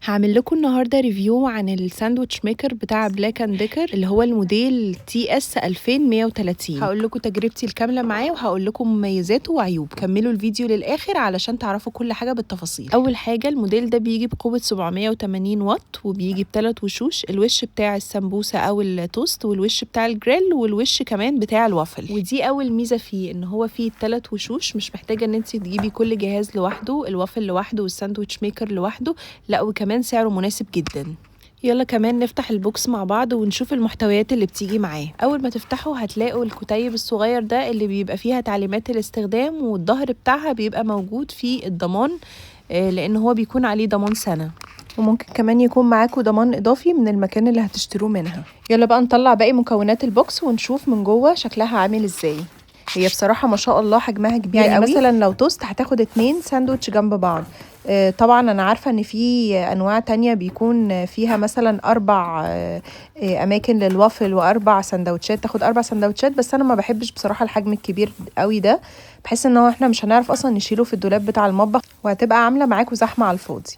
هعمل لكم النهارده ريفيو عن الساندوتش ميكر بتاع بلاك اند ديكر اللي هو الموديل TS 2130. هقول لكم تجربتي الكامله معاه وهقول لكم مميزاته وعيوب. كملوا الفيديو للاخر علشان تعرفوا كل حاجه بالتفاصيل. اول حاجه الموديل ده بيجي بقوه 780 واط وبيجي بثلاث وشوش، الوش بتاع السمبوسه او التوست والوش بتاع الجريل والوش كمان بتاع الوافل. ودي اول ميزه فيه ان هو فيه ثلاث وشوش، مش محتاجه ان انت تجيبي كل جهاز لوحده، الوافل لوحده والساندوتش ميكر لوحده، لا وكمان سعره مناسب جدا. يلا كمان نفتح البوكس مع بعض ونشوف المحتويات اللي بتيجي معاه. اول ما تفتحوا هتلاقوا الكتيب الصغير ده اللي بيبقى فيها تعليمات الاستخدام، والظهر بتاعها بيبقى موجود فيه الضمان لان هو بيكون عليه ضمان سنة، وممكن كمان يكون معاكم ضمان اضافي من المكان اللي هتشتروه منها. يلا بقى نطلع باقي مكونات البوكس ونشوف من جوه شكلها عامل ازاي. هي بصراحة ما شاء الله حجمها كبير يعني قوي. مثلا لو توست هتاخد 2 ساندوتش جنب بعض. طبعا انا عارفة ان في انواع تانية بيكون فيها مثلا 4 اماكن للوافل و4 سندوتشات، تاخد 4 سندوتشات، بس انا ما بحبش بصراحة الحجم الكبير قوي ده، بحس ان هو احنا مش هنعرف اصلا نشيله في الدولاب بتاع المطبخ وهتبقى عاملة معاكم زحمة على الفاضي.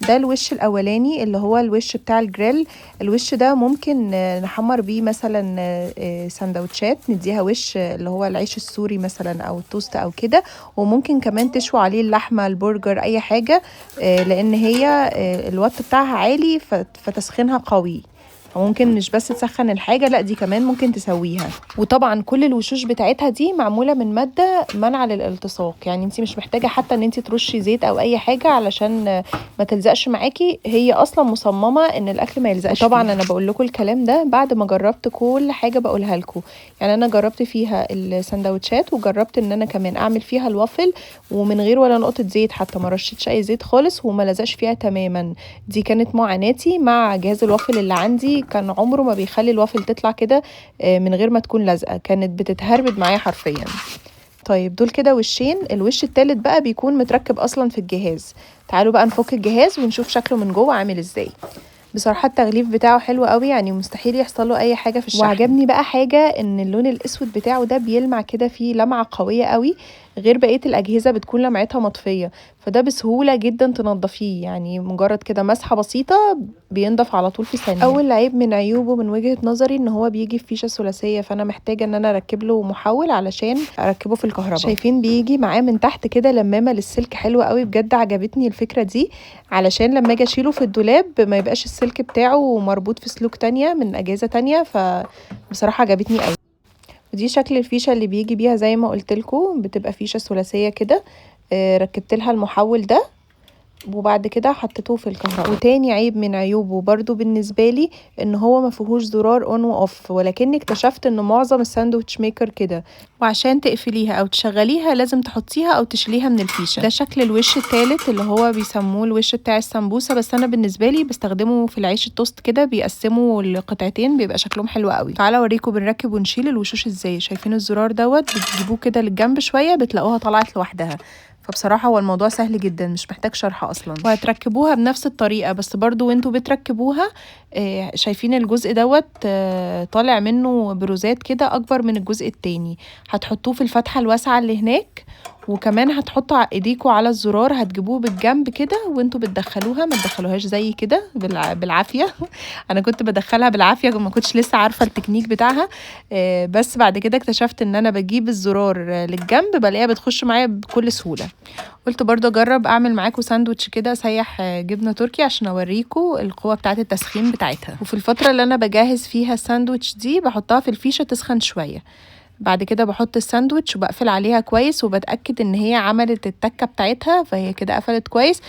ده الوش الاولاني اللي هو الوش بتاع الجريل. الوش ده ممكن نحمر بيه مثلا سندوتشات، نديها وش اللي هو العيش السوري مثلا او التوست او كده، وممكن كمان تشوي عليه اللحمه، البرجر، اي حاجه، لان هي الوات بتاعها عالي فتسخينها قوي، وممكن مش بس تسخن الحاجة، لا دي كمان ممكن تسويها. وطبعا كل الوشوش بتاعتها دي معمولة من مادة منع للالتصاق، يعني انت مش محتاجة حتى ان انت ترشي زيت او اي حاجة علشان ما تلزقش معاكي، هي اصلا مصممة ان الاكل ما يلزقش. طبعا انا بقول لكم الكلام ده بعد ما جربت كل حاجة بقولها لكم، يعني انا جربت فيها السندوتشات وجربت ان انا كمان اعمل فيها الوافل ومن غير ولا نقطة زيت، حتى ما رشيتش اي زيت خالص وما لزقش فيها تماما. دي كانت معاناتي مع جهاز الوافل اللي عندي، كان عمره ما بيخلي الوافل تطلع كده من غير ما تكون لازقه، كانت بتتهربد معايا حرفيا. طيب دول كده وشين، الوش التالت بقى بيكون متركب اصلا في الجهاز. تعالوا بقى نفك الجهاز ونشوف شكله من جوه عامل ازاي. بصراحه التغليف بتاعه حلو قوي، يعني مستحيل يحصل له اي حاجه في الشحن. وعجبني بقى حاجه ان اللون الاسود بتاعه ده بيلمع كده، فيه لمعه قويه قوي، غير بقيه الاجهزه بتكون لمعتها مطفيه، فده بسهوله جدا تنضفيه، يعني مجرد كده مسحه بسيطه بينضف على طول في ثانيه. اول عيب من عيوبه من وجهه نظري ان هو بيجي في فيشه ثلاثيه، فانا محتاجه ان انا اركب له محول علشان اركبه في الكهرباء. شايفين بيجي معاه من تحت كده لمامه للسلك، حلوه قوي بجد، عجبتني الفكره دي، علشان لما اجي اشيله في الدولاب ما يبقاش السلك بتاعه مربوط في سلوك تانية من اجهزه تانية، فبصراحه عجبتني قوي. ودي شكل الفيشه اللي بيجي بيها زي ما قلت لكم، بتبقى فيشه ثلاثيه كده، ركبت لها المحول ده وبعد كده حطيته في الكهرباء. وتاني عيب من عيوبه برضو بالنسبه لي ان هو ما فيهوش زرار اون واوف، ولكني اكتشفت ان معظم الساندوتش ميكر كده، وعشان تقفليها او تشغليها لازم تحطيها او تشيليها من الفيشه. ده شكل الوش الثالث اللي هو بيسموه الوش بتاع السمبوسه، بس انا بالنسبه لي بستخدمه في العيش التوست كده، بيقسموا القطعتين بيبقى شكلهم حلو قوي. تعالى اوريكم بنركب ونشيل الوشوش ازاي. شايفين الزرار دوت بتجيبوه كده للجنب شويه بتلاقوها طلعت لوحدها، فبصراحة هو الموضوع سهل جدا مش محتاج شرح اصلا، وهتركبوها بنفس الطريقة. بس برضو وانتوا بتركبوها شايفين الجزء دوت طالع منه بروزات كده اكبر من الجزء التاني، هتحطوه في الفتحة الواسعة اللي هناك، وكمان هتحطوا ايديكوا على الزرار، هتجيبوه بالجنب كده وانتوا بتدخلوها، ما تدخلوهاش زي كده بالعافية انا كنت بدخلها بالعافية، ما كنتش لسه عارفة التكنيك بتاعها، بس بعد كده اكتشفت ان انا بجيب الزرار للجنب بلاقيها بتخش معايا بكل سهولة. قلت برضه اجرب اعمل معاكم ساندوتش كده سيح جبنه تركي عشان اوريكم القوه بتاعه التسخين بتاعتها. وفي الفتره اللي انا بجهز فيها الساندوتش دي بحطها في الفيشه تسخن شويه، بعد كده بحط الساندوتش وبقفل عليها كويس وبتاكد ان هي عملت التكه بتاعتها، فهي كده قفلت كويس،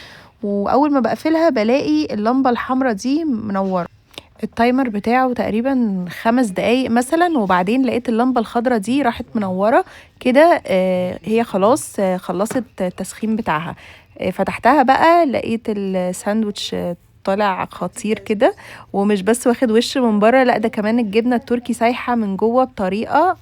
واول ما بقفلها بلاقي اللمبه الحمراء دي منوره، التايمر بتاعه تقريبا 5 دقايق مثلا، وبعدين لقيت اللمبة الخضرة دي راحت منورة كده، هي خلاص خلصت التسخين بتاعها. فتحتها بقى لقيت الساندوتش طالع خطير كده، ومش بس واخد وش من بره، لا ده كمان الجبنة التركي سايحة من جوه بطريقة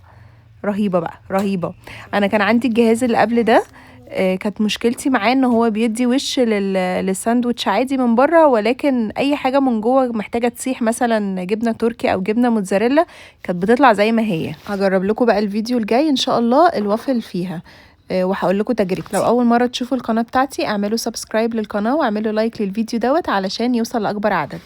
رهيبة بقى رهيبة. انا كان عندي الجهاز اللي قبل ده كانت مشكلتي معاه ان هو بيدي وش للساندوتش عادي من بره، ولكن اي حاجه من جوه محتاجه تسيح، مثلا جبنه تركي او جبنه موتزاريلا، كانت بتطلع زي ما هي. هجرب لكم بقى الفيديو الجاي ان شاء الله الوافل فيها. وهقول لكم تجربتي. لو اول مره تشوفوا القناه بتاعتي اعملوا سبسكرايب للقناه واعملوا لايك للفيديو دوت علشان يوصل لاكبر عدد.